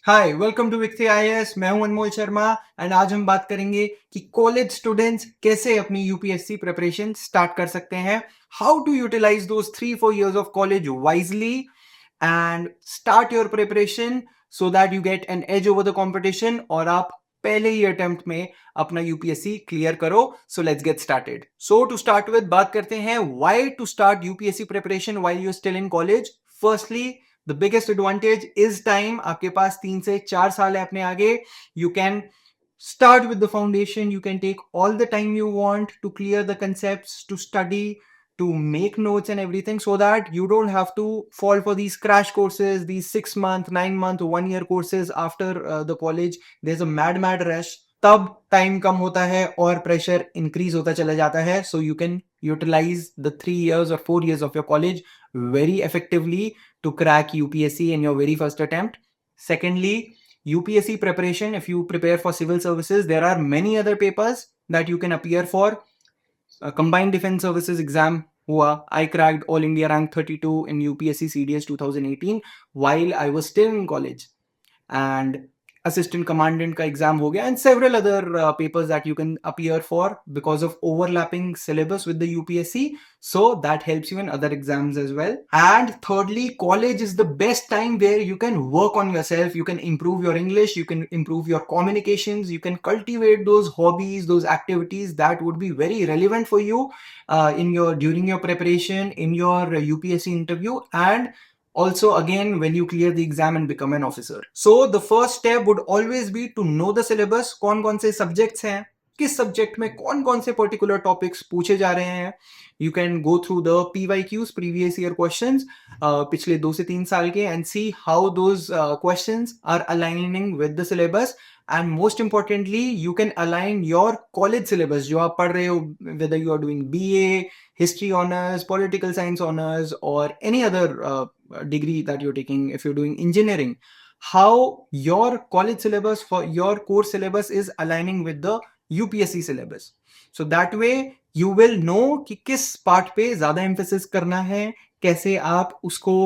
Hi welcome to Vixi IAS. मैं हूं अनमोल Sharma and आज हम बात करेंगे कि कॉलेज स्टूडेंट्स कैसे अपनी यूपीएससी प्रिपरेशन स्टार्ट कर सकते हैं, how to utilize those 3-4 years of college wisely and start your preparation so that you get an edge over the competition और आप पहले ही अटेम्प्ट में अपना यूपीएससी क्लियर करो। So let's get started. So to start with बात करते हैं why to start UPSC preparation while you still in college. Firstly the biggest advantage is time. आपके पास 3 से 4 साल है अपने आगे। You can start with the foundation. You can take all the time you want to clear the concepts, to study, to make notes and everything, so that you don't have to fall for these crash courses, these 6 month, 9 month, 1 year courses after the college. There's a mad rush. तब time कम होता है और pressure increase होता चला जाता है. So you can utilize the 3 years or 4 years of your college very effectively to crack UPSC in your very first attempt. Secondly, UPSC preparation, if you prepare for civil services, there are many other papers that you can appear for. Combined Defense Services exam हुआ. I cracked All India Rank 32 in UPSC CDS 2018 while I was still in college. And assistant commandant का exam हो गया, and several other papers that you can appear for because of overlapping syllabus with the UPSC. So that helps you in other exams as well. And thirdly, college is the best time where you can work on yourself. You can improve your English, you can improve your communications, you can cultivate those hobbies, those activities that would be very relevant for you in your during your preparation in your UPSC interview, and also again when you clear the exam and become an officer. So the first step would always be to know the syllabus. कौन से subjects हैं, किस subject में कौन से particular topics पूछे जा रहे हैं. You can go through the PYQs, previous year questions, पिछले 2 से 3 साल के, and see how those questions are aligning with the syllabus. And most importantly you can align your college syllabus जो आप पढ़ रहे हो, whether you are doing BA history honors, political science honors, or any other degree that you're taking. If you're doing engineering, how your college syllabus for your course syllabus is aligning with the UPSC syllabus. So that way you will know कि किस part पे ज्यादा emphasis करना है, कैसे आप उसको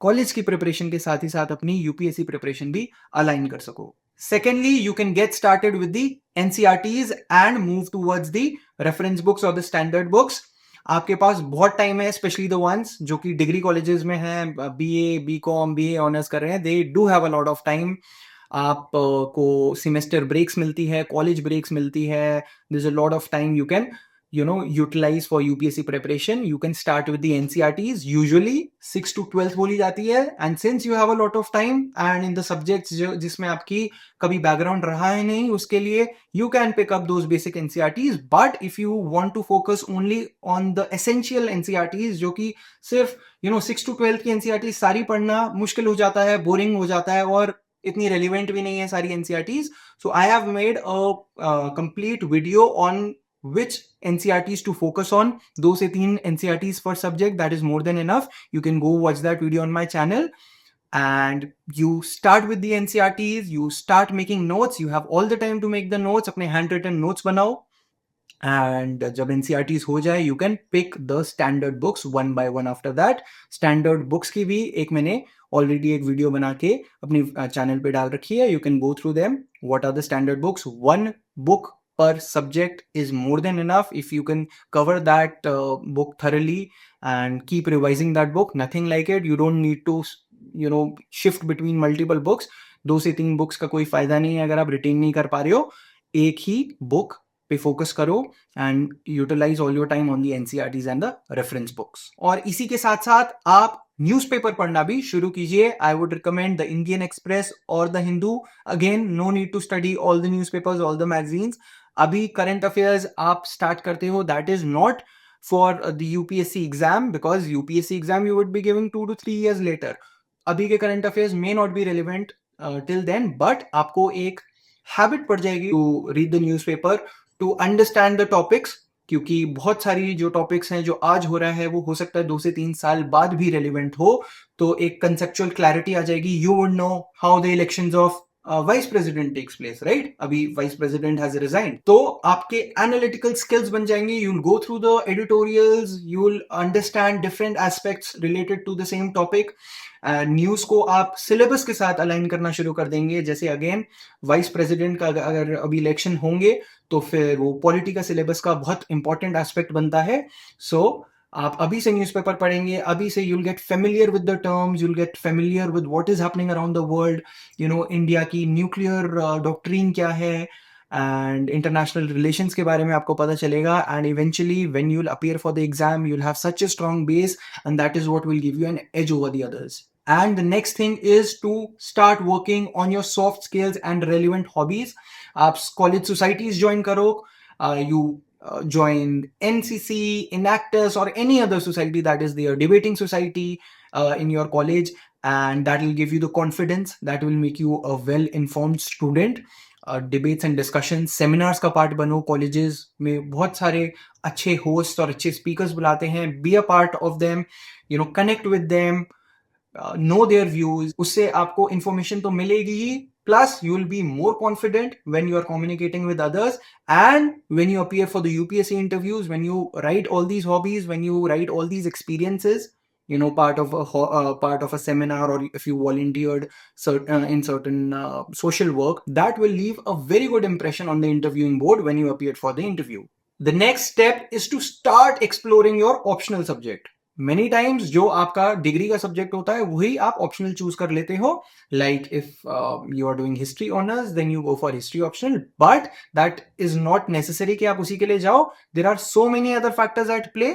college की प्रिपरेशन के साथ ही साथ अपनी यूपीएससी प्रिपरेशन भी अलाइन कर सको. Secondly, you can get started with the NCRTs and move towards the reference books or the standard books. आपके पास बहुत टाइम है, स्पेशली द वंस जो कि डिग्री कॉलेजेस में हैं, BA, BCom, BA ऑनर्स कर रहे हैं. They do have a lot of time. आप को सेमेस्टर ब्रेक्स मिलती है, कॉलेज ब्रेक्स मिलती है. There is a lot of time you can utilize for UPSC preparation. You can start with the NCRTs, usually 6 to 12th बोली जाती है. And since you have a lot of time and in the subjects जिसमें आपकी कभी background रहा है नहीं, उसके लिए you can pick up those basic NCRTs. But if you want to focus only on the essential NCRTs, जो कि सिर्फ 6 to 12th की NCRTs सारी पढ़ना मुश्किल हो जाता है, बोरिंग हो जाता है और इतनी रेलिवेंट भी नहीं है सारी NCRTs. So I have made a complete video on which NCRTs to focus on. 2 से 3 NCRTs per subject, that is more than enough. You can go watch that video on my channel. And you start with the NCRTs, you start making notes. You have all the time to make the notes. अपने handwritten notes बनाओ. And जब NCRTs हो जाए, you can pick the standard books one by one after that. Standard books की भी मैंने already एक video बना के अपनी चैनल पे डाल रखी है. You can go through them. What are the standard books? One book per subject is more than enough. If you can cover that book thoroughly and keep revising that book, nothing like it. You don't need to shift between multiple books. 2 से 3 books का कोई फायदा नहीं है अगर आप retain नहीं कर पा रहे हो. एक ही बुक पे फोकस करो and utilize all your time on the NCRTs and the reference books. और इसी के साथ साथ आप न्यूज़पेपर पढ़ना भी शुरू कीजिए. I would recommend the Indian Express और the Hindu. Again, no need to study all the newspapers, all the magazines. अभी करंट अफेयर्स आप स्टार्ट करते हो, that is not for the UPSC exam, because UPSC exam you would be giving 2 to 3 years later. अभी के current affairs may not be relevant till then, but आपको एक habit पड़ जाएगी to read the newspaper, to understand the topics. क्योंकि बहुत सारी जो टॉपिक्स हैं जो आज हो रहा है वो हो सकता है 2 से 3 साल बाद भी रेलिवेंट हो. तो एक कंसेप्चुअल क्लैरिटी आ जाएगी. You would know how the elections of vice president takes place, right? अभी वाइस प्रेसिडेंट हैज रिजाइन, तो आपके एनालिटिकल स्किल्स बन जाएंगे. You will go through the editorials, you will understand different aspects related to the same topic. News को आप syllabus के साथ align करना शुरू कर देंगे. जैसे अगेन वाइस प्रेसिडेंट का अगर अभी इलेक्शन होंगे तो फिर वो पॉलिटी का सिलेबस का बहुत इंपॉर्टेंट एस्पेक्ट बनता है. सो आप अभी से न्यूज़पेपर पढ़ेंगे, अभी से you'll get familiar with the terms, you'll get familiar with what is happening around the world. India की न्यूक्लियर डॉक्ट्रीन क्या है एंड इंटरनेशनल रिलेशंस के बारे में आपको पता चलेगा. And eventually when you will appear for the exam, you will have such a strong base, and that is what will give you an edge over the others. And the next thing is to start working on your soft skills and relevant hobbies. आप college societies join करो, you join NCC, Enactus, or any other society that is there, debating society in your college, and that will give you the confidence, that will make you a well-informed student. Debates and discussion seminars का part बनो. Colleges में बहुत सारे अच्छे host और अच्छे speakers बुलाते हैं. Be a part of them, connect with them, know their views. उससे आपको इंफॉर्मेशन तो मिलेगी ही, plus you will be more confident when you are communicating with others. And when you appear for the UPSC interviews, when you write all these hobbies, when you write all these experiences, part of a seminar, or if you volunteered in certain social work, that will leave a very good impression on the interviewing board when you appeared for the interview. The next step is to start exploring your optional subject. Many times जो आपका degree का subject होता है वही आप optional choose कर लेते हो. Like if you are doing history honours, then you go for history optional, but that is not necessary कि आप उसी के लिए जाओ. There are so many other factors at play,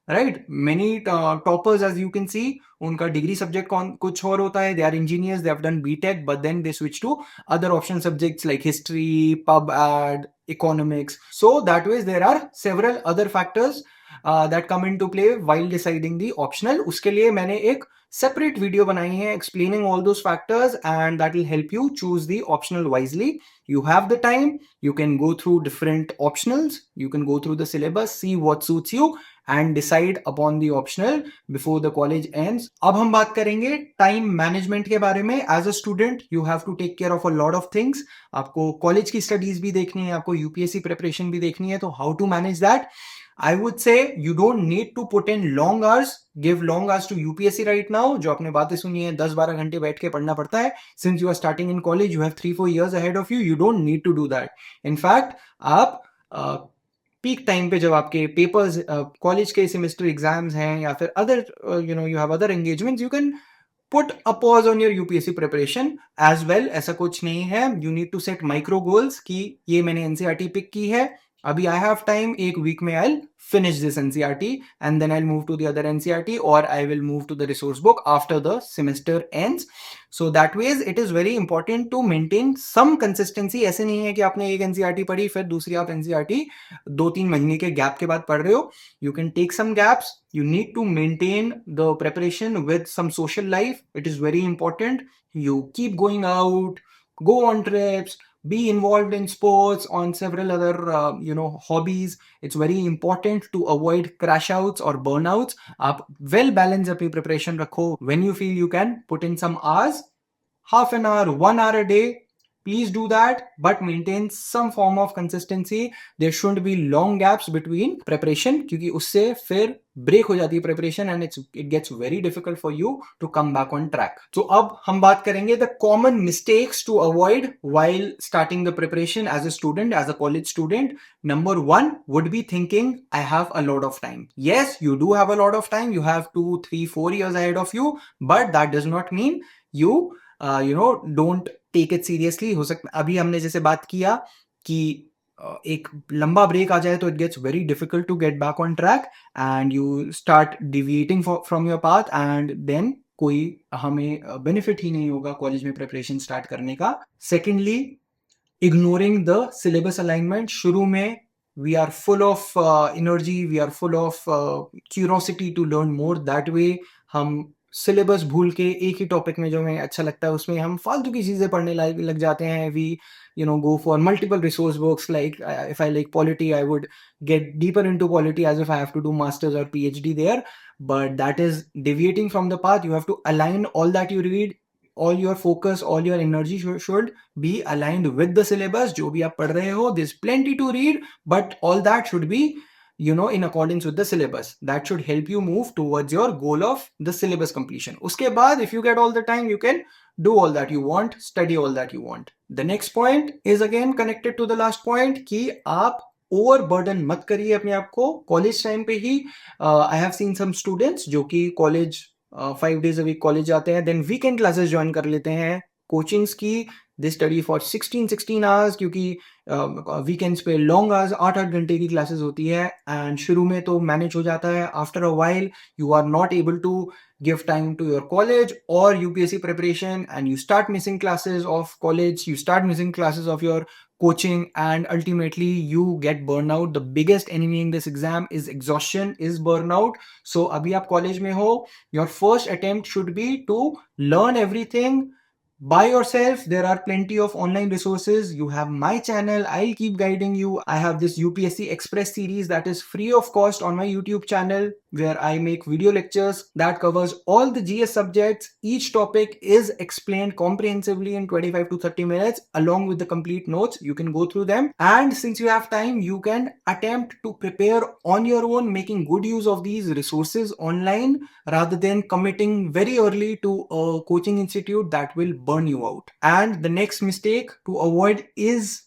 right? Many toppers, as you can see, उनका degree subject कुछ और होता है. They are engineers, they have done BTech, but then they switch to other optional subjects like history, pub ad, economics. So that means there are several other factors that come into play while deciding the optional. उसके लिए मैंने एक separate video बनाई है explaining all those factors, and that will help you choose the optional wisely. You have the time, you can go through different optionals, you can go through the syllabus, see what suits you, and decide upon the optional before the college ends. अब हम बात करेंगे time management के बारे में. As a student you have to take care of a lot of things. आपको college की studies भी देखनी है, आपको यूपीएससी प्रिपरेशन भी देखनी है, तो how to manage that? I would say you don't need to put in long hours, give long hours to UPSC right now. जो आपने बातें सुनी है 10-12 घंटे बैठ के पढ़ना पड़ता है. Since you are starting in college, you have 3-4 years ahead of you. You don't need to do that. In fact, आप पीक टाइम पे जब आपके पेपर्स, कॉलेज के सेमेस्टर एग्जाम्स हैं, या फिर other you have other engagements, you can put a pause on your UPSC preparation as well. ऐसा कुछ नहीं है. You need to set micro goals कि ये मैंने NCERT पिक की है, अभी I have time, एक वीक में I'll finish this NCERT and then I'll move to the other NCERT, or I will move to the resource book after the semester ends. So that ways it is very important to maintain some consistency. ऐसे नहीं है कि आपने एक NCERT पढ़ी फिर दूसरी आप NCERT 2-3 महीने के गैप के बाद पढ़ रहे हो. You can take some gaps. You need to maintain the preparation with some social life. It is very important. You keep going out, go on trips, be involved in sports, on several other hobbies. It's very important to avoid crash outs or burnouts. आप well balance अपनी preparation रखो. When you feel you can put in some hours, half an hour, 1 hour a day, please do that, but maintain some form of consistency. There shouldn't be long gaps between preparation, क्योंकि उससे फिर break हो जाती है preparation and it gets very difficult for you to come back on track. So अब हम बात करेंगे the common mistakes to avoid while starting the preparation as a student, as a college student. Number one would be thinking, I have a lot of time. Yes, you do have a lot of time. You have 2, 3, 4 years ahead of you, but that does not mean you don't take it seriously. हो सकता अभी हमने जैसे बात किया कि एक लंबा ब्रेक आ जाए तो it gets very difficult to get back on track and you start deviating from your path, and then कोई हमें बेनिफिट ही नहीं होगा कॉलेज में प्रिपरेशन स्टार्ट करने का. Secondly, ignoring the syllabus alignment. शुरू में we are full of energy, we are full of curiosity to learn more. That way हम सिलेबस भूल के एक ही टॉपिक में जो हमें अच्छा लगता है उसमें हम फालतू की चीज़ें पढ़ने लग जाते हैं. We go for multiple resource books. Like if I like polity, I would get deeper into polity as if I have to do masters or PhD there, but that is deviating from the path. You have to align all that you read all your focus, all your energy should be aligned with the syllabus. जो भी आप पढ़ रहे हो, there's plenty to read, but all that should be, in accordance with the syllabus. That should help you move towards your goal of the syllabus completion. उसके बाद, if you get all the time, you can do all that you want, study all that you want. The next point is again connected to the last point कि आप overburden मत करिए अपने आप को college time पे ही. I have seen some students जो कि college 5 days a week college जाते हैं, देन वीकेंड क्लासेस ज्वाइन कर लेते हैं कोचिंग्स की. दे स्टडी फॉर 16 आवर्स, क्योंकि वीकेंड्स पे लॉन्ग आवर्स 8-8 घंटे की क्लासेस होती है. एंड शुरू में तो मैनेज हो जाता है, after a while you are not able to give time to your college or UPSC preparation, and you start missing classes of college, you start missing classes of your coaching, and ultimately you get burnout. The biggest enemy in this exam is exhaustion, is burnout. So abhi aap college mein ho, your first attempt should be to learn everything by yourself. There are plenty of online resources. You have my channel, I'll keep guiding you. I have this UPSC Express series that is free of cost on my YouTube channel, where I make video lectures that covers all the GS subjects. Each topic is explained comprehensively in 25 to 30 minutes along with the complete notes. You can go through them, and since you have time, you can attempt to prepare on your own, making good use of these resources online rather than committing very early to a coaching institute that will burn you out. And the next mistake to avoid is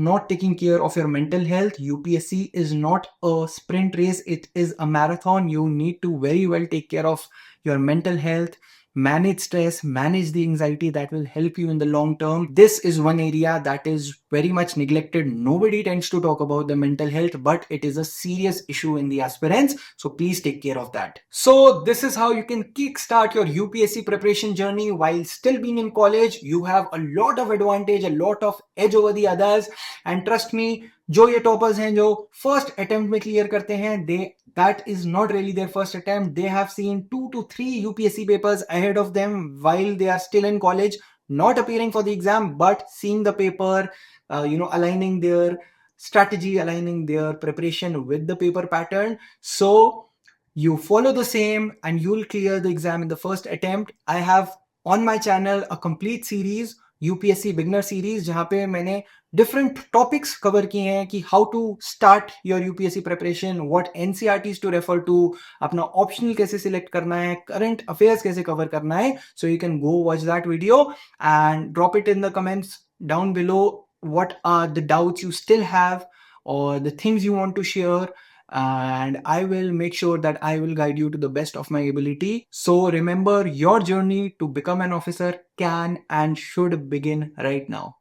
not taking care of your mental health. UPSC is not a sprint race, it is a marathon. You need to very well take care of your mental health, manage stress, manage the anxiety. That will help you in the long term. This is one area that is very much neglected. Nobody tends to talk about the mental health, but it is a serious issue in the aspirants. So please take care of that. So this is how you can kickstart your UPSC preparation journey while still being in college. You have a lot of advantage, a lot of edge over the others. And trust me, जो ये toppers हैं जो first attempt में clear करते हैं, that is not really their first attempt. They have seen 2 to 3 UPSC papers ahead of them while they are still in college, not appearing for the exam, but seeing the paper, aligning their strategy, aligning their preparation with the paper pattern. So you follow the same and you'll clear the exam in the first attempt. I have on my channel a complete series, UPSC beginner series, जहाँ पे मैंने different topics cover किए हैं कि how to start your UPSC preparation, what NCERTs to refer to, अपना optional कैसे select करना है, current affairs कैसे cover करना है. So you can go watch that video and drop it in the comments down below. What are the doubts you still have or the things you want to share, and I will make sure that I will guide you to the best of my ability. So remember, your journey to become an officer can and should begin right now.